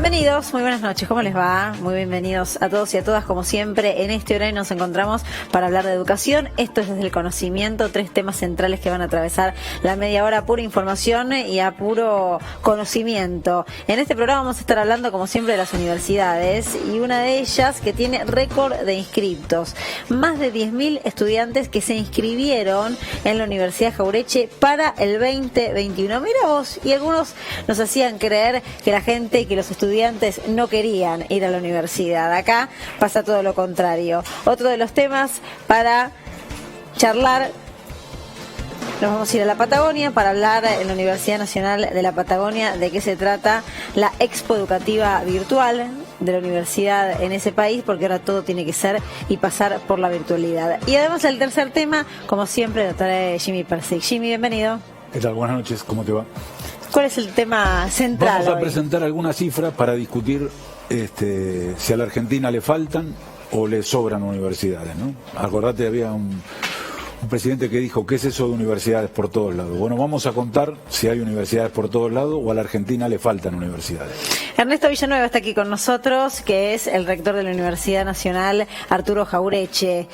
Bienvenidos, muy buenas noches, ¿cómo les va? Muy bienvenidos a todos y a todas, como siempre. En este horario nos encontramos para hablar de educación. Esto es Desde el Conocimiento, 3 temas centrales que van a atravesar la media hora, pura información y a puro conocimiento. En este programa vamos a estar hablando, como siempre, de las universidades y una de ellas que tiene récord de inscriptos. Más de 10.000 estudiantes que se inscribieron en la Universidad Jauretche para el 2021. Mira vos, y algunos nos hacían creer que la gente, que los estudiantes no querían ir a la universidad. Acá pasa todo lo contrario. Otro de los temas para charlar, nos vamos a ir a la Patagonia para hablar en la Universidad Nacional de la Patagonia de qué se trata la Expo Educativa Virtual de la universidad en ese país, porque ahora todo tiene que ser y pasar por la virtualidad. Y además el tercer tema, como siempre, el doctor Jimmy Persic. Jimmy, bienvenido. ¿Qué tal? Buenas noches, ¿cómo te va? ¿Cuál es el tema central? Vamos a hoy presentar algunas cifras para discutir si a la Argentina le faltan o le sobran universidades, ¿no? Acordate, había un presidente que dijo, ¿qué es eso de universidades por todos lados? Bueno, vamos a contar si hay universidades por todos lados o a la Argentina le faltan universidades. Ernesto Villanueva está aquí con nosotros, que es el rector de la Universidad Nacional Arturo Jauretche.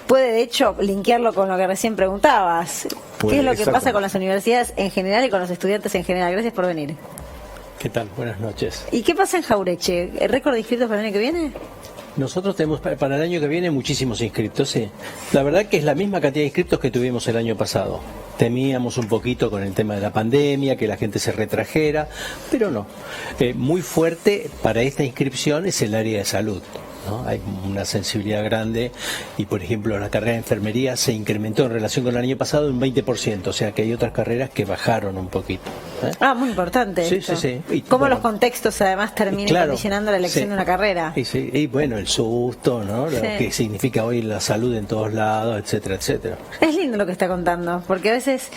Puede, de hecho, linkearlo con lo que recién preguntabas. ¿Qué es lo que pasa con las universidades en general y con los estudiantes en general? Gracias por venir. ¿Qué tal? Buenas noches. ¿Y qué pasa en Jauretche? ¿El récord de inscritos para el año que viene? Nosotros tenemos para el año que viene muchísimos inscriptos, sí. La verdad que es la misma cantidad de inscriptos que tuvimos el año pasado. Temíamos un poquito con el tema de la pandemia, que la gente se retrajera, pero no. Muy fuerte para esta inscripción es el área de salud, ¿no? Hay una sensibilidad grande y, por ejemplo, la carrera de enfermería se incrementó en relación con el año pasado un 20%, o sea que hay otras carreras que bajaron un poquito. Muy importante. Sí, esto. sí, sí. ¿Cómo los contextos además terminan condicionando la elección de una carrera? Y bueno, el susto, ¿no? Lo que significa hoy la salud en todos lados, etcétera, etcétera. Es lindo lo que está contando, porque a veces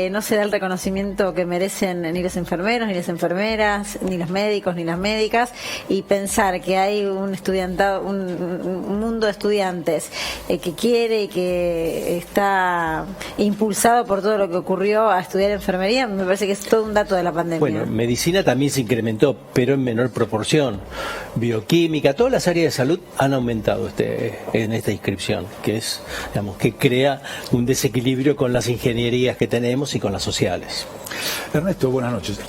no se da el reconocimiento que merecen ni los enfermeros, ni las enfermeras, ni los médicos, ni las médicas, y pensar que hay un estudiantado, un mundo de estudiantes que quiere y que está impulsado por todo lo que ocurrió a estudiar enfermería, me parece que es todo un dato de la pandemia. Bueno, medicina también se incrementó, pero en menor proporción. Bioquímica, todas las áreas de salud han aumentado en esta inscripción, que es, digamos, que crea un desequilibrio con las ingenierías que tenemos y con las sociales. Ernesto, buenas noches.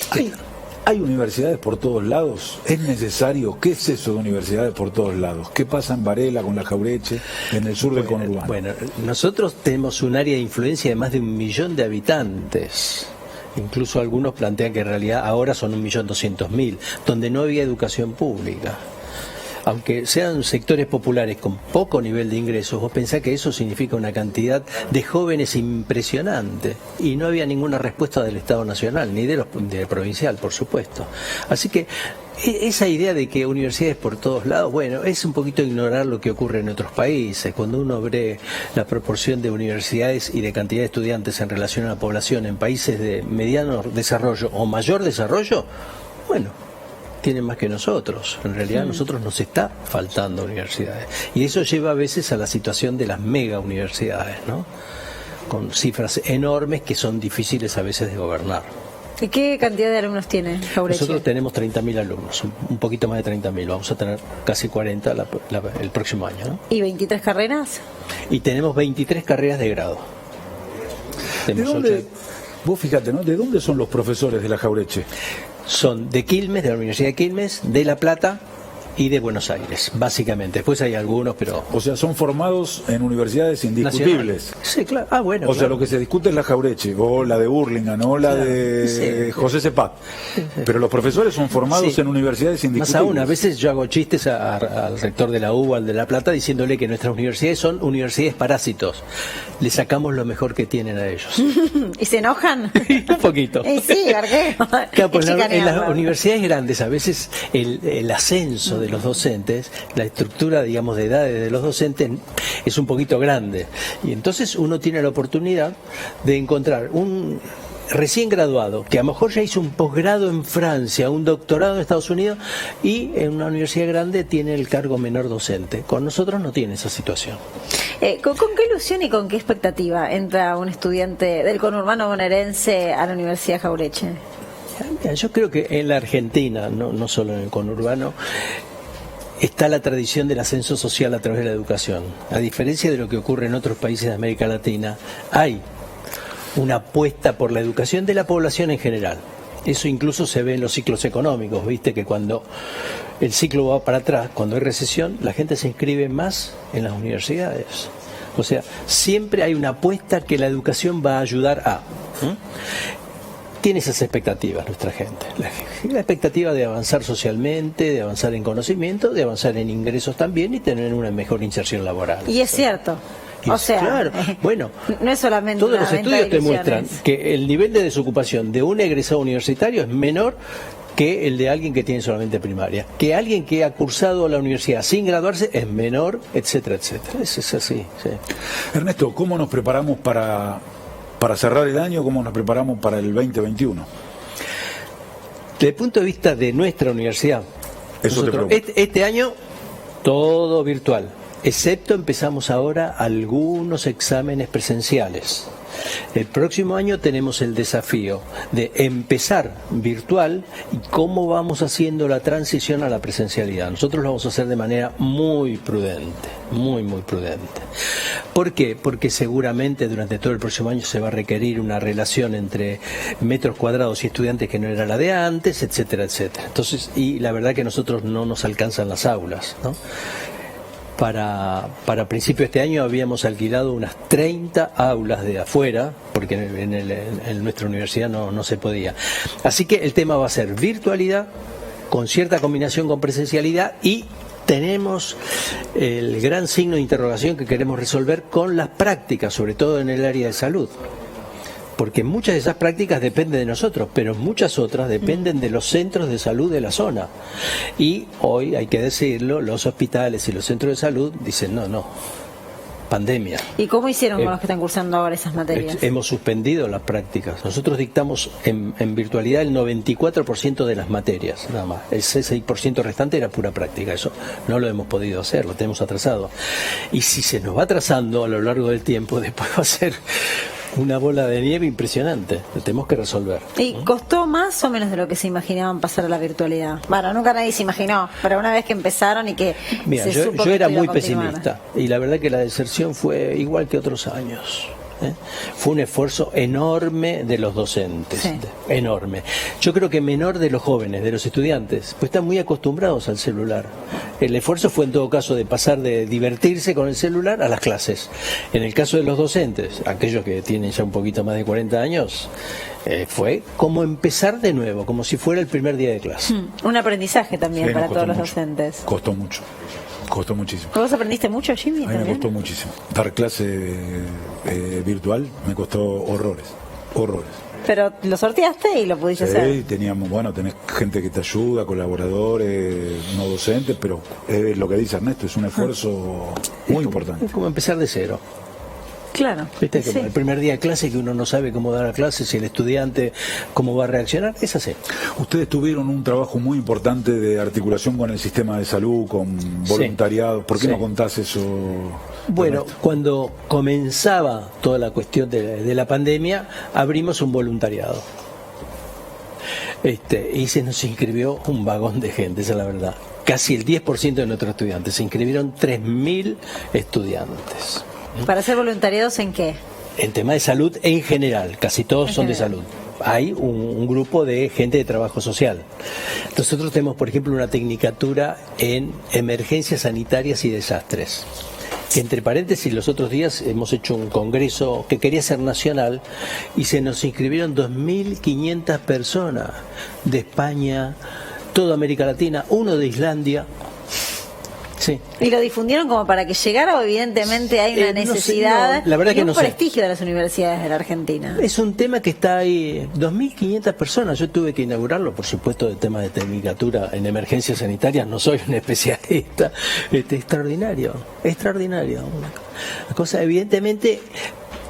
¿Hay universidades por todos lados? ¿Es necesario? ¿Qué es eso de universidades por todos lados? ¿Qué pasa en Varela con la Jauretche, en el sur del conurbano? Bueno, nosotros tenemos un área de influencia de más de 1 millón de habitantes. Incluso algunos plantean que en realidad ahora son 1.200.000, donde no había educación pública. Aunque sean sectores populares con poco nivel de ingresos, vos pensás que eso significa una cantidad de jóvenes impresionante. Y no había ninguna respuesta del Estado Nacional, ni del provincial, por supuesto. Así que esa idea de que universidades por todos lados, bueno, es un poquito ignorar lo que ocurre en otros países. Cuando uno ve la proporción de universidades y de cantidad de estudiantes en relación a la población en países de mediano desarrollo o mayor desarrollo, bueno, tienen más que nosotros. En realidad a nosotros nos está faltando universidades. Y eso lleva a veces a la situación de las mega universidades, ¿no? Con cifras enormes que son difíciles a veces de gobernar. ¿Y qué cantidad de alumnos tiene Jauretche? Nosotros tenemos 30.000 alumnos, un poquito más de 30.000. Vamos a tener casi 40 el próximo año, ¿no? ¿Y 23 carreras? Y tenemos 23 carreras de grado. ¿De dónde, vos fíjate, ¿no? ¿De dónde son los profesores de la Jauretche? Son de Quilmes, de la Universidad de Quilmes, de La Plata y de Buenos Aires, básicamente. Después hay algunos, pero... O sea, son formados en universidades indiscutibles. Nacional. Sí, claro. Ah, bueno. O sea, lo que se discute es la Jauretche, o la de Burlingame, o la de José Cepaz. Pero los profesores son formados en universidades indiscutibles. Más aún, a veces yo hago chistes al rector de la UBA, al de La Plata, diciéndole que nuestras universidades son universidades parásitos. Le sacamos lo mejor que tienen a ellos. ¿Y se enojan? Un poquito. Sí, ¿por qué? Claro, pues en las universidades grandes, a veces el ascenso de los docentes, la estructura, digamos, de edades de los docentes es un poquito grande. Y entonces uno tiene la oportunidad de encontrar un recién graduado, que a lo mejor ya hizo un posgrado en Francia, un doctorado en Estados Unidos, y en una universidad grande tiene el cargo menor docente. Con nosotros no tiene esa situación. ¿Con qué ilusión y con qué expectativa entra un estudiante del conurbano bonaerense a la Universidad Jauretche? Mira, yo creo que en la Argentina, no solo en el conurbano, está la tradición del ascenso social a través de la educación. A diferencia de lo que ocurre en otros países de América Latina, hay una apuesta por la educación de la población en general. Eso incluso se ve en los ciclos económicos, viste que cuando el ciclo va para atrás, cuando hay recesión, la gente se inscribe más en las universidades. O sea, siempre hay una apuesta que la educación va a ayudar a... Tiene esas expectativas nuestra gente. La expectativa de avanzar socialmente, de avanzar en conocimiento, de avanzar en ingresos también y tener una mejor inserción laboral. Y es cierto. O sea, claro, bueno, no es solamente todos una los venta de estudios te muestran ilusiones. que el nivel de desocupación de un egresado universitario es menor que el de alguien que tiene solamente primaria, que alguien que ha cursado la universidad sin graduarse es menor, etcétera, etcétera. Es así, sí. Ernesto, ¿cómo nos preparamos para cerrar el año? ¿Cómo nos preparamos para el 2021? Desde el punto de vista de nuestra universidad, Eso te nosotros, pregunto. este año todo virtual, excepto empezamos ahora algunos exámenes presenciales. El próximo año tenemos el desafío de empezar virtual y cómo vamos haciendo la transición a la presencialidad. Nosotros lo vamos a hacer de manera muy prudente, muy prudente. ¿Por qué? Porque seguramente durante todo el próximo año se va a requerir una relación entre metros cuadrados y estudiantes que no era la de antes, etcétera, etcétera. Entonces, y la verdad que nosotros no nos alcanzan las aulas, ¿no? Para principio de este año habíamos alquilado unas 30 aulas de afuera, porque en nuestra universidad no se podía. Así que el tema va a ser virtualidad, con cierta combinación con presencialidad, y tenemos el gran signo de interrogación que queremos resolver con las prácticas, sobre todo en el área de salud. Porque muchas de esas prácticas dependen de nosotros, pero muchas otras dependen de los centros de salud de la zona. Y hoy, hay que decirlo, los hospitales y los centros de salud dicen no, pandemia. ¿Y cómo hicieron con los que están cursando ahora esas materias? Hemos suspendido las prácticas. Nosotros dictamos en virtualidad el 94% de las materias, nada más. El 6% restante era pura práctica. Eso no lo hemos podido hacer, lo tenemos atrasado. Y si se nos va atrasando a lo largo del tiempo, después va a ser una bola de nieve impresionante. Lo tenemos que resolver. ¿Y costó más o menos de lo que se imaginaban pasar a la virtualidad? Bueno, nunca nadie se imaginó, pero una vez que empezaron y que Mira, se supo yo que era esto iba a muy continuar. pesimista y la verdad que la deserción fue igual que otros años. Fue un esfuerzo enorme de los docentes, Sí. enorme. Yo creo que menor de los jóvenes, de los estudiantes, pues están muy acostumbrados al celular. El esfuerzo fue en todo caso de pasar de divertirse con el celular a las clases. En el caso de los docentes, aquellos que tienen ya un poquito más de 40 años, fue como empezar de nuevo, como si fuera el primer día de clase. Un aprendizaje también Sí, nos para costó todos los mucho. docentes. Costó mucho. Costó muchísimo. ¿Vos aprendiste mucho, Jimmy? A mí me también? costó muchísimo. Dar clase virtual me costó horrores. Pero lo sorteaste y lo pudiste hacer. Sí, teníamos, tenés gente que te ayuda, colaboradores, no docentes, pero lo que dice Ernesto es un esfuerzo muy importante. Es como empezar de cero. Claro. ¿Viste? Sí. Como el primer día de clase que uno no sabe cómo dar la clase, si el estudiante cómo va a reaccionar, es así. Ustedes tuvieron un trabajo muy importante de articulación con el sistema de salud, con voluntariado. ¿Por qué Sí. no contás eso? Bueno, Ernesto? cuando comenzaba toda la cuestión de la pandemia, abrimos un voluntariado. Y se nos inscribió un vagón de gente, esa es la verdad. Casi el 10% de nuestros estudiantes. Se inscribieron 3.000 estudiantes. ¿Para hacer voluntariados en qué? En tema de salud en general, casi todos son de salud. Hay un grupo de gente de trabajo social. Nosotros tenemos, por ejemplo, una tecnicatura en emergencias sanitarias y desastres. Que entre paréntesis, los otros días hemos hecho un congreso que quería ser nacional y se nos inscribieron 2.500 personas de España, toda América Latina, uno de Islandia. Sí. Y lo difundieron como para que llegara, o evidentemente hay una No sé, necesidad no, la verdad y que un no sé. prestigio de las universidades de la Argentina. Es un tema que está ahí, 2.500 personas, yo tuve que inaugurarlo, por supuesto, de tema de tecnicatura en emergencias sanitarias, no soy un especialista, extraordinario, una cosa, evidentemente,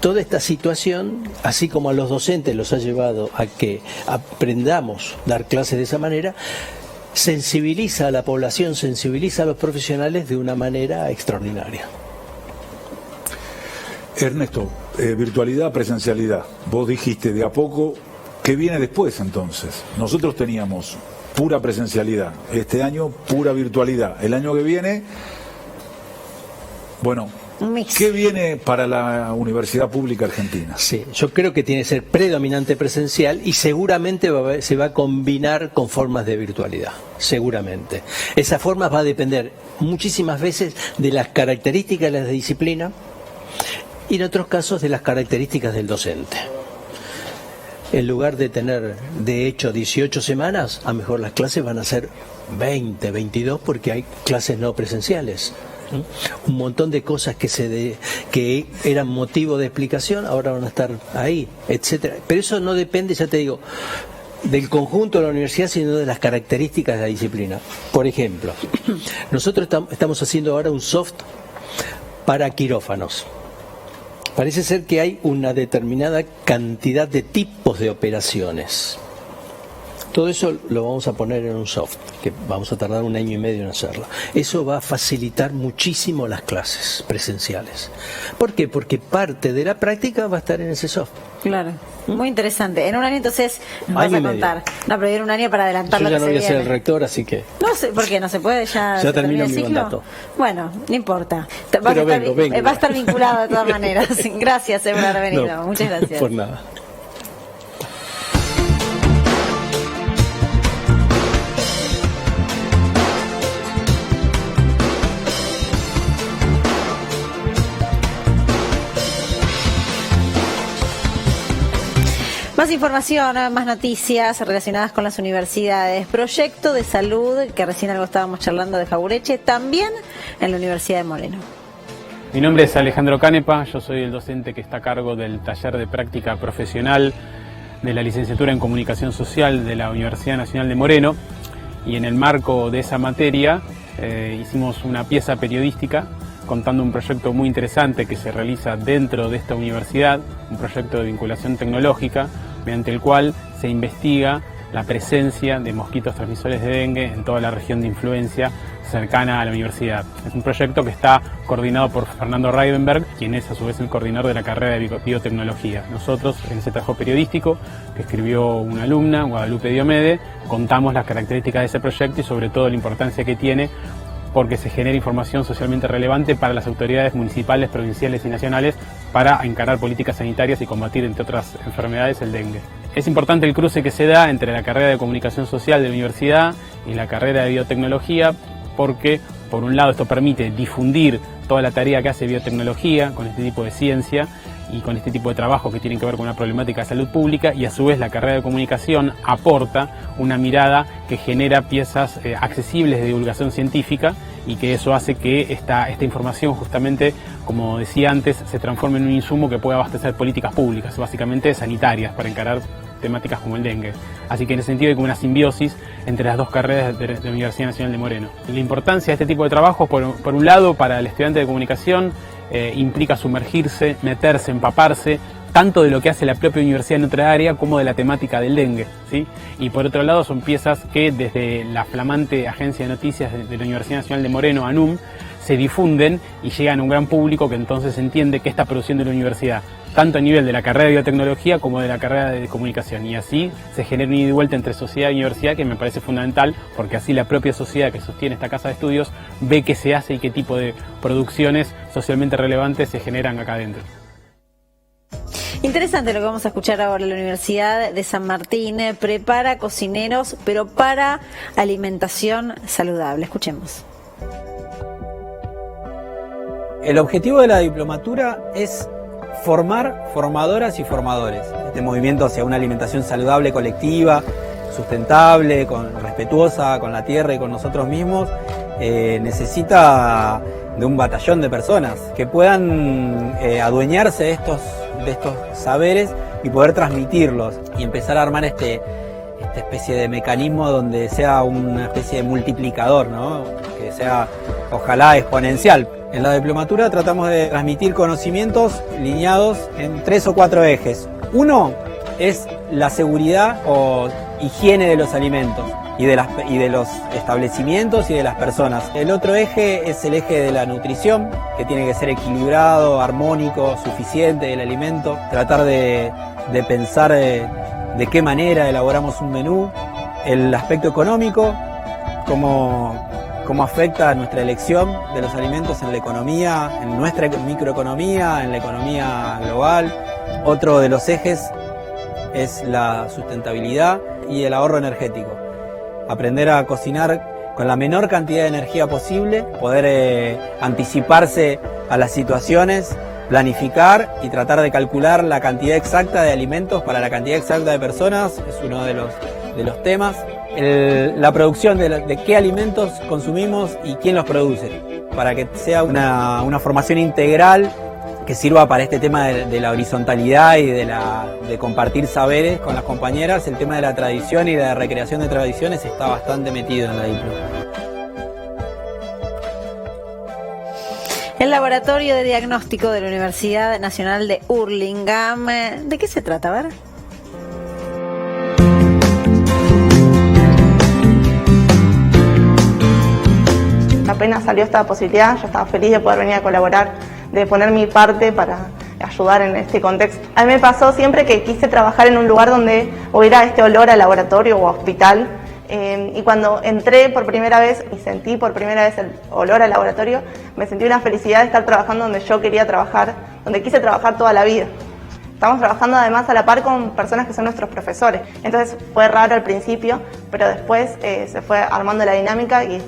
toda esta situación, así como a los docentes los ha llevado a que aprendamos a dar clases de esa manera, sensibiliza a la población, sensibiliza a los profesionales de una manera extraordinaria. Ernesto, virtualidad, presencialidad. Vos dijiste de a poco ¿qué viene después entonces? Nosotros teníamos pura presencialidad, este año pura virtualidad, el año que viene, bueno, ¿qué viene para la Universidad Pública Argentina? Sí, yo creo que tiene que ser predominante presencial y seguramente se va a combinar con formas de virtualidad, seguramente. Esa forma va a depender muchísimas veces de las características de la disciplina y en otros casos de las características del docente. En lugar de tener, de hecho, 18 semanas, a lo mejor las clases van a ser 20, 22 porque hay clases no presenciales. Un montón de cosas que eran motivo de explicación ahora van a estar ahí, etcétera. Pero eso no depende, ya te digo, del conjunto de la universidad, sino de las características de la disciplina. Por ejemplo, nosotros estamos haciendo ahora un soft para quirófanos. Parece ser que hay una determinada cantidad de tipos de operaciones. Todo eso lo vamos a poner en un soft, que vamos a tardar 1 año y medio en hacerlo. Eso va a facilitar muchísimo las clases presenciales. ¿Por qué? Porque parte de la práctica va a estar en ese soft. Claro, muy interesante. En 1 año entonces vas a contar. No, pero en 1 año para adelantar lo que se viene. Yo ya no voy a ser el rector, así que... No sé, ¿por qué? ¿No se puede? ¿Ya termino el mi ciclo? mandato. Bueno, no importa. Va a estar vinculado de todas maneras. Gracias por haber venido. No, muchas gracias. Por nada. Más información, más noticias relacionadas con las universidades. Proyecto de salud, que recién algo estábamos charlando de Jaureche, también en la Universidad de Moreno. Mi nombre es Alejandro Canepa, yo soy el docente que está a cargo del taller de práctica profesional de la licenciatura en Comunicación Social de la Universidad Nacional de Moreno, y en el marco de esa materia hicimos una pieza periodística contando un proyecto muy interesante que se realiza dentro de esta universidad, un proyecto de vinculación tecnológica, mediante el cual se investiga la presencia de mosquitos transmisores de dengue en toda la región de influencia cercana a la universidad. Es un proyecto que está coordinado por Fernando Reidenberg, quien es a su vez el coordinador de la carrera de biotecnología. Nosotros, en ese trabajo periodístico que escribió una alumna, Guadalupe Diomede, contamos las características de ese proyecto y sobre todo la importancia que tiene porque se genera información socialmente relevante para las autoridades municipales, provinciales y nacionales para encarar políticas sanitarias y combatir, entre otras enfermedades, el dengue. Es importante el cruce que se da entre la carrera de Comunicación Social de la universidad y la carrera de Biotecnología porque, por un lado, esto permite difundir toda la tarea que hace biotecnología con este tipo de ciencia y con este tipo de trabajo que tienen que ver con una problemática de salud pública, y a su vez la carrera de comunicación aporta una mirada que genera piezas accesibles de divulgación científica y que eso hace que esta información justamente, como decía antes, se transforme en un insumo que pueda abastecer políticas públicas, básicamente sanitarias, para encarar temáticas como el dengue. Así que en ese sentido hay como una simbiosis entre las dos carreras de la Universidad Nacional de Moreno. La importancia de este tipo de trabajos, por un lado, para el estudiante de comunicación, implica sumergirse, meterse, empaparse, tanto de lo que hace la propia universidad en otra área como de la temática del dengue, ¿sí? Y por otro lado son piezas que desde la flamante agencia de noticias de la Universidad Nacional de Moreno, ANUM, se difunden y llegan a un gran público que entonces entiende qué está produciendo la universidad, tanto a nivel de la carrera de biotecnología como de la carrera de comunicación, y así se genera un ida y vuelta entre sociedad y universidad que me parece fundamental, porque así la propia sociedad que sostiene esta casa de estudios ve qué se hace y qué tipo de producciones socialmente relevantes se generan acá adentro. Interesante lo que vamos a escuchar ahora. La Universidad de San Martín prepara cocineros, pero para alimentación saludable. Escuchemos. El objetivo de la diplomatura es formar formadoras y formadores. Este movimiento hacia una alimentación saludable, colectiva, sustentable, respetuosa con la tierra y con nosotros mismos, necesita de un batallón de personas que puedan adueñarse de estos saberes y poder transmitirlos y empezar a armar esta especie de mecanismo donde sea una especie de multiplicador, ¿no? Que sea ojalá exponencial. En la diplomatura tratamos de transmitir conocimientos lineados en 3 o 4 ejes. Uno es la seguridad o higiene de los alimentos y de los establecimientos y de las personas. El otro eje es el eje de la nutrición, que tiene que ser equilibrado, armónico, suficiente el alimento. Tratar de pensar de de qué manera elaboramos un menú, el aspecto económico, cómo afecta a nuestra elección de los alimentos en la economía, en nuestra microeconomía, en la economía global. Otro de los ejes es la sustentabilidad y el ahorro energético. Aprender a cocinar con la menor cantidad de energía posible, poder anticiparse a las situaciones, planificar y tratar de calcular la cantidad exacta de alimentos para la cantidad exacta de personas, es uno de los temas. La producción de qué alimentos consumimos y quién los produce, para que sea una formación integral que sirva para este tema de la horizontalidad y de compartir saberes con las compañeras. El tema de la tradición y de la recreación de tradiciones está bastante metido en la Diplo. El Laboratorio de Diagnóstico de la Universidad Nacional de Hurlingham. ¿De qué se trata? A ver. Apenas salió esta posibilidad, yo estaba feliz de poder venir a colaborar, de poner mi parte para ayudar en este contexto. A mí me pasó siempre que quise trabajar en un lugar donde hubiera este olor a laboratorio o a hospital. Y cuando entré por primera vez y sentí por primera vez el olor al laboratorio, me sentí una felicidad de estar trabajando donde yo quería trabajar, donde quise trabajar toda la vida. Estamos trabajando además a la par con personas que son nuestros profesores. Entonces fue raro al principio, pero después se fue armando la dinámica y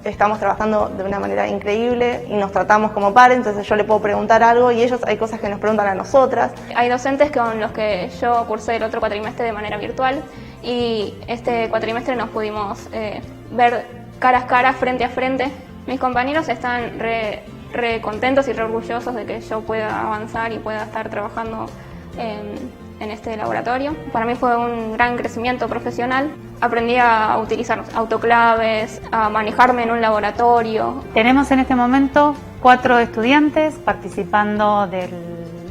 estamos trabajando de una manera increíble y nos tratamos como pares. Entonces yo le puedo preguntar algo y ellos hay cosas que nos preguntan a nosotras. Hay docentes con los que yo cursé el otro cuatrimestre de manera virtual y este cuatrimestre nos pudimos ver cara a cara, frente a frente. Mis compañeros están re contentos y re orgullosos de que yo pueda avanzar y pueda estar trabajando en este laboratorio. Para mí fue un gran crecimiento profesional. Aprendí a utilizar autoclaves, a manejarme en un laboratorio. Tenemos en este momento 4 estudiantes participando del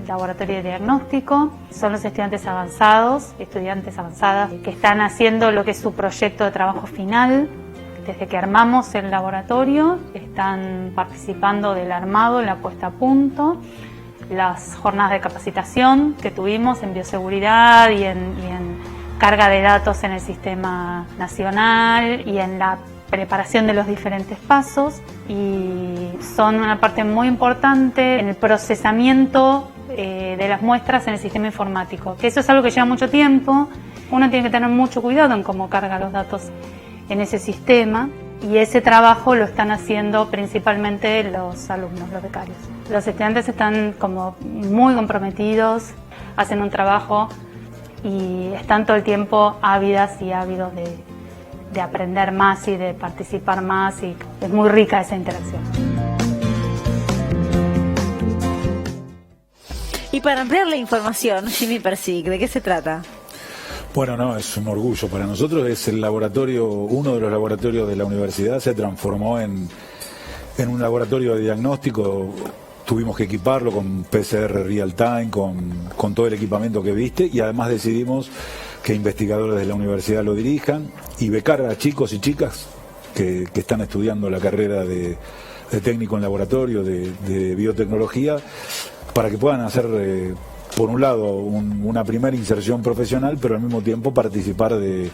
laboratorio de diagnóstico. Son los estudiantes avanzadas, que están haciendo lo que es su proyecto de trabajo final. Desde que armamos el laboratorio, están participando del armado, la puesta a punto, las jornadas de capacitación que tuvimos en bioseguridad y en carga de datos en el sistema nacional y en la preparación de los diferentes pasos, y son una parte muy importante en el procesamiento de las muestras en el sistema informático, que eso es algo que lleva mucho tiempo. Uno tiene que tener mucho cuidado en cómo carga los datos en ese sistema, y ese trabajo lo están haciendo principalmente los alumnos, los becarios. Los estudiantes están como muy comprometidos, hacen un trabajo y están todo el tiempo ávidas y ávidos de aprender más y de participar más, y es muy rica esa interacción. Y para ampliar la información, Jimmy Persic, ¿de qué se trata? Bueno, no, es un orgullo para nosotros. Es el laboratorio, uno de los laboratorios de la universidad, se transformó en un laboratorio de diagnóstico. Tuvimos que equiparlo con PCR real time, con todo el equipamiento que viste, y además decidimos que investigadores de la universidad lo dirijan y becar a chicos y chicas que están estudiando la carrera de técnico en laboratorio, de biotecnología, para que puedan hacer, por un lado, una primera inserción profesional, pero al mismo tiempo participar de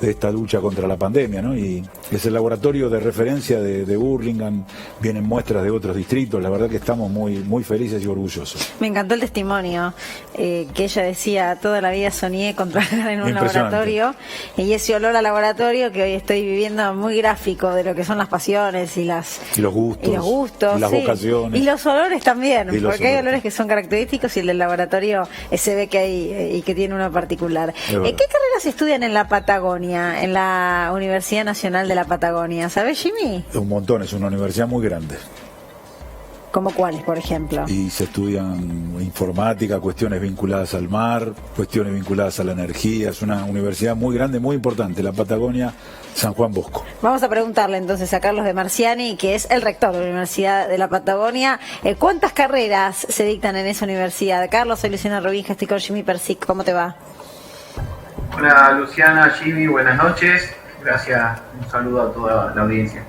esta lucha contra la pandemia, ¿no? Y es el laboratorio de referencia de Hurlingham, vienen muestras de otros distritos, la verdad que estamos muy felices y orgullosos. Me encantó el testimonio, que ella decía: toda la vida soñé con trabajar en un laboratorio, y ese olor a laboratorio que hoy estoy viviendo, muy gráfico de lo que son las pasiones y los gustos y las vocaciones. Y los olores también, porque olores. Hay olores que son característicos y el del laboratorio se ve que hay y que tiene uno particular. ¿Qué carreras se estudian en la Patagonia, en la Universidad Nacional de la Patagonia? ¿Sabes, Jimmy? Un montón, es una universidad muy grande. ¿Cómo cuáles, por ejemplo? Y se estudian informática, cuestiones vinculadas al mar, cuestiones vinculadas a la energía. Es una universidad muy grande, muy importante, la Patagonia San Juan Bosco. Vamos a preguntarle entonces a Carlos de Marciani, que es el rector de la Universidad de la Patagonia, ¿cuántas carreras se dictan en esa universidad? Carlos, soy Luciana Rubinja, estoy con Jimmy Persic, ¿cómo te va? Hola Luciana, Jimmy, buenas noches. Gracias, un saludo a toda la audiencia.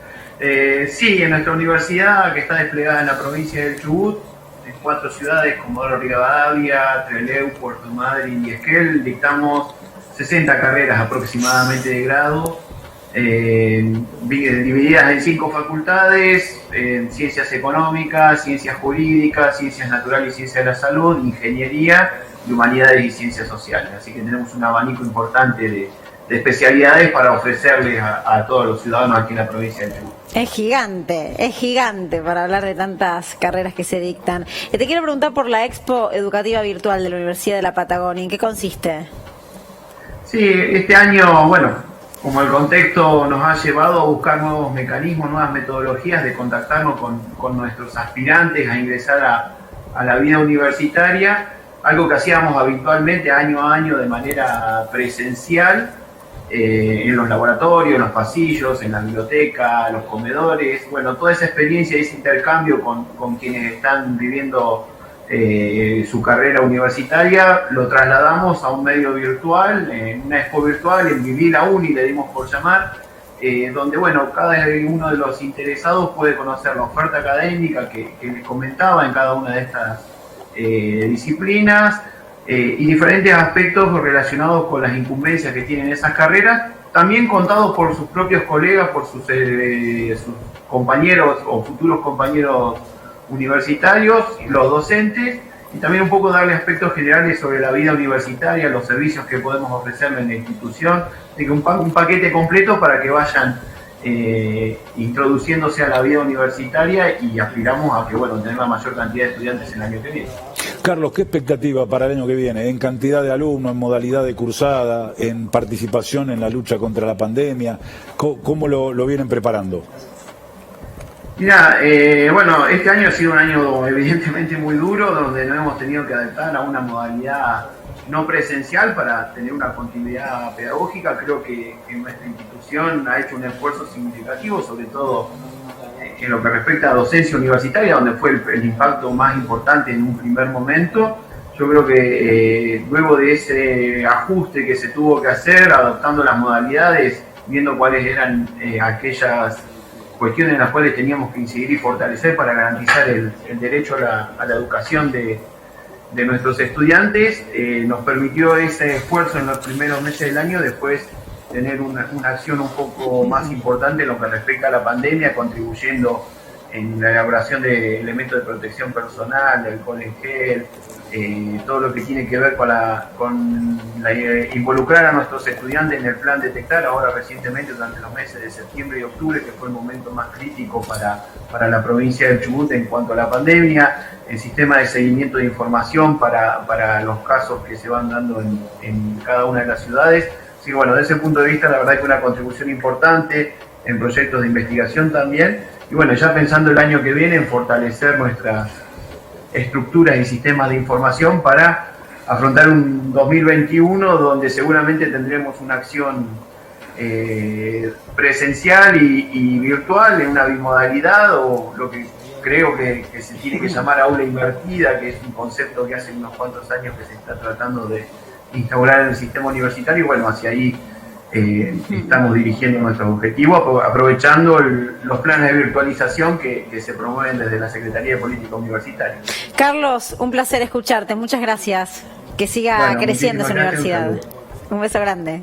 Sí, en nuestra universidad, que está desplegada en la provincia del Chubut, en 4 ciudades, Comodoro Rivadavia, Trelew, Puerto Madryn y Esquel, dictamos 60 carreras aproximadamente de grado, divididas en 5 facultades, ciencias económicas, ciencias jurídicas, ciencias naturales y ciencias de la salud, ingeniería y humanidades y ciencias sociales. Así que tenemos un abanico importante de especialidades para ofrecerles a todos los ciudadanos aquí en la provincia de Chubut. Es gigante para hablar de tantas carreras que se dictan. Te quiero preguntar por la Expo Educativa Virtual de la Universidad de la Patagonia. ¿En qué consiste? Sí, este año, bueno, como el contexto nos ha llevado a buscar nuevos mecanismos, nuevas metodologías de contactarnos con nuestros aspirantes a ingresar a la vida universitaria, algo que hacíamos habitualmente año a año de manera presencial, en los laboratorios, en los pasillos, en la biblioteca, los comedores. Bueno, toda esa experiencia y ese intercambio con quienes están viviendo su carrera universitaria lo trasladamos a un medio virtual, en una expo virtual, en Viví la Uni le dimos por llamar, donde bueno, cada uno de los interesados puede conocer la oferta académica que les comentaba en cada una de estas disciplinas, y diferentes aspectos relacionados con las incumbencias que tienen esas carreras, también contados por sus propios colegas, por sus compañeros o futuros compañeros universitarios, los docentes, y también un poco darle aspectos generales sobre la vida universitaria, los servicios que podemos ofrecerle en la institución, así que un paquete completo para que vayan introduciéndose a la vida universitaria, y aspiramos a que, bueno, tener la mayor cantidad de estudiantes el año que viene. Carlos, ¿qué expectativa para el año que viene? En cantidad de alumnos, en modalidad de cursada, en participación en la lucha contra la pandemia, ¿cómo lo vienen preparando? Mira, bueno, este año ha sido un año evidentemente muy duro, donde nos hemos tenido que adaptar a una modalidad no presencial para tener una continuidad pedagógica. Creo que nuestra institución ha hecho un esfuerzo significativo, sobre todo en lo que respecta a docencia universitaria, donde fue el impacto más importante en un primer momento. Yo creo que luego de ese ajuste que se tuvo que hacer, adaptando las modalidades, viendo cuáles eran aquellas cuestiones en las cuales teníamos que incidir y fortalecer para garantizar el derecho a la educación de nuestros estudiantes, nos permitió ese esfuerzo en los primeros meses del año, después tener una acción un poco más importante en lo que respecta a la pandemia, contribuyendo en la elaboración de elementos de protección personal, de alcohol en gel, todo lo que tiene que ver con involucrar a nuestros estudiantes en el plan Detectar, ahora recientemente durante los meses de septiembre y octubre, que fue el momento más crítico para la provincia del Chubut en cuanto a la pandemia, el sistema de seguimiento de información para los casos que se van dando en cada una de las ciudades. Así que bueno, desde ese punto de vista la verdad que una contribución importante en proyectos de investigación también, y bueno, ya pensando el año que viene en fortalecer nuestras estructuras y sistemas de información para afrontar un 2021 donde seguramente tendremos una acción presencial y virtual en una bimodalidad, o lo que creo que se tiene que llamar aula invertida, que es un concepto que hace unos cuantos años que se está tratando de instaurar en el sistema universitario. Y bueno, hacia ahí estamos dirigiendo nuestros objetivos, aprovechando los planes de virtualización que se promueven desde la Secretaría de Política Universitaria. Carlos, un placer escucharte, muchas gracias. Que siga creciendo esa universidad. Un beso grande.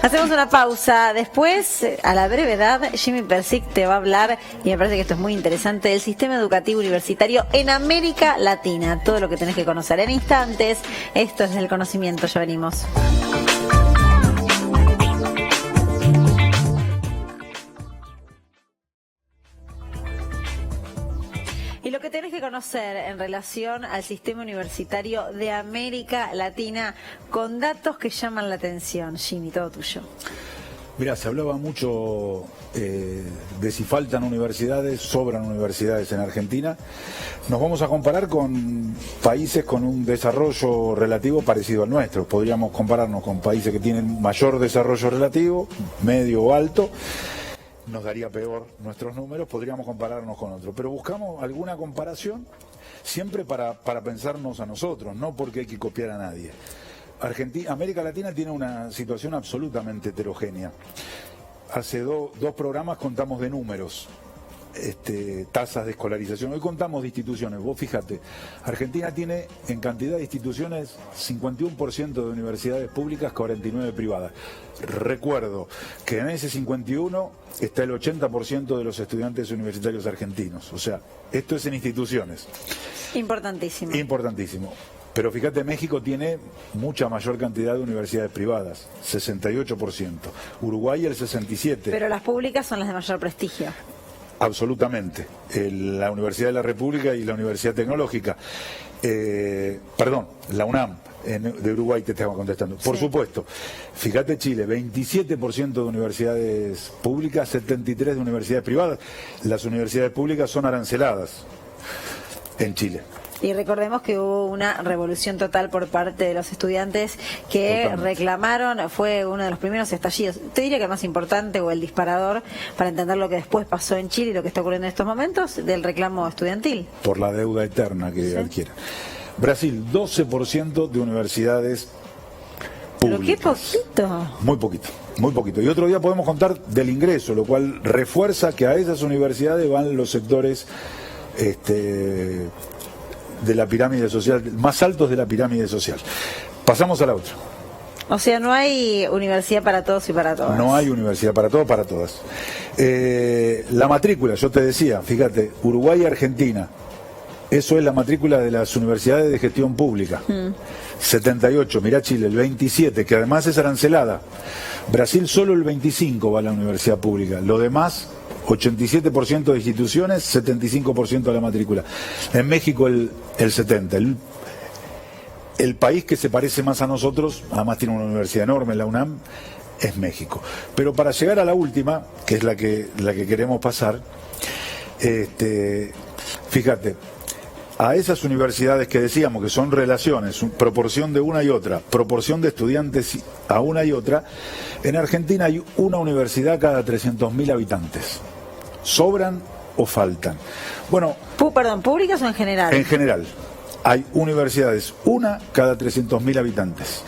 Hacemos una pausa. Después, a la brevedad, Jimmy Persic te va a hablar, y me parece que esto es muy interesante, del sistema educativo universitario en América Latina. Todo lo que tenés que conocer en instantes. Esto es del conocimiento, ya venimos. Y lo que tenés que conocer en relación al sistema universitario de América Latina, con datos que llaman la atención. Jimmy, todo tuyo. Mirá, se hablaba mucho de si faltan universidades, sobran universidades en Argentina. Nos vamos a comparar con países con un desarrollo relativo parecido al nuestro. Podríamos compararnos con países que tienen mayor desarrollo relativo, medio o alto. Nos daría peor nuestros números, podríamos compararnos con otros. Pero buscamos alguna comparación siempre para pensarnos a nosotros, no porque hay que copiar a nadie. América Latina tiene una situación absolutamente heterogénea. Hace dos programas contamos de números. tasas de escolarización. Hoy contamos de instituciones. Vos fíjate, Argentina tiene en cantidad de instituciones 51% de universidades públicas, 49 privadas. Recuerdo que en ese 51 está el 80% de los estudiantes universitarios argentinos. O sea, esto es en instituciones. Importantísimo. Importantísimo. Pero fíjate, México tiene mucha mayor cantidad de universidades privadas, 68%. Uruguay el 67%. Pero las públicas son las de mayor prestigio. Absolutamente. La Universidad de la República y la Universidad Tecnológica. Perdón, la UNAM de Uruguay te estaba contestando. Por supuesto. Fíjate Chile, 27% de universidades públicas, 73% de universidades privadas. Las universidades públicas son aranceladas en Chile. Y recordemos que hubo una revolución total por parte de los estudiantes que reclamaron, fue uno de los primeros estallidos, te diría que el más importante o el disparador para entender lo que después pasó en Chile y lo que está ocurriendo en estos momentos del reclamo estudiantil. Por la deuda eterna que adquiere. Brasil, 12% de universidades públicas. Pero qué poquito. Muy poquito. Muy poquito. Y otro día podemos contar del ingreso, lo cual refuerza que a esas universidades van los sectores de la pirámide social, más altos de la pirámide social. Pasamos a la otra. O sea, no hay universidad para todos y para todas. No hay universidad para todos, para todas. La matrícula, yo te decía, fíjate, Uruguay y Argentina, eso es la matrícula de las universidades de gestión pública. 78, mirá Chile, el 27, que además es arancelada. Brasil solo el 25 va a la universidad pública, lo demás 87% de instituciones, 75% de la matrícula. En México el 70%. El país que se parece más a nosotros, además tiene una universidad enorme, la UNAM, es México. Pero para llegar a la última, que es la que queremos pasar, fíjate, a esas universidades que decíamos que son relaciones, proporción de una y otra, proporción de estudiantes a una y otra, en Argentina hay una universidad cada 300.000 habitantes. ¿Sobran o faltan? Bueno, perdón, ¿públicas o en general? En general. Hay universidades, una cada 300.000 habitantes.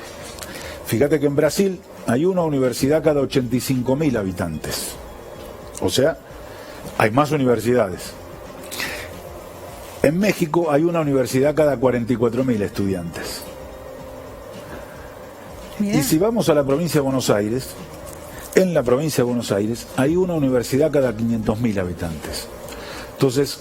Fíjate que en Brasil hay una universidad cada 85.000 habitantes. O sea, hay más universidades. En México hay una universidad cada 44.000 estudiantes. Mirá. Y si vamos a la provincia de Buenos Aires, en la provincia de Buenos Aires hay una universidad cada 500.000 habitantes. Entonces,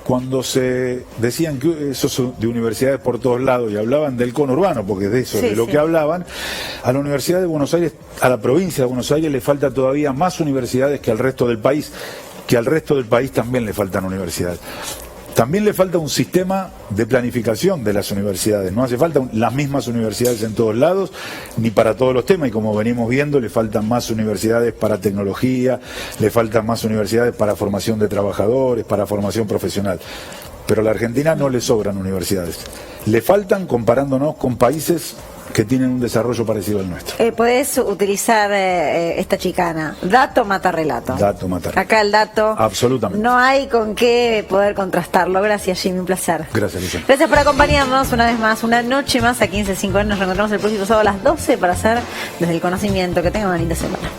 cuando se decían que eso son de universidades por todos lados y hablaban del conurbano, porque de eso, de lo que hablaban, a la Universidad de Buenos Aires, a la provincia de Buenos Aires le falta todavía más universidades que al resto del país, que al resto del país también le faltan universidades. También le falta un sistema de planificación de las universidades. No hace falta las mismas universidades en todos lados, ni para todos los temas. Y como venimos viendo, le faltan más universidades para tecnología, le faltan más universidades para formación de trabajadores, para formación profesional. Pero a la Argentina no le sobran universidades. Le faltan comparándonos con países que tienen un desarrollo parecido al nuestro. Podés utilizar esta chicana. Dato mata relato. Dato mata relato. Acá el dato. Absolutamente. No hay con qué poder contrastarlo. Gracias, Jimmy. Un placer. Gracias, Luciana. Gracias por acompañarnos una vez más, una noche más aquí en C5N. Nos reencontramos el próximo sábado a las 12 para hacer Desde el Conocimiento. Que tengan una linda semana.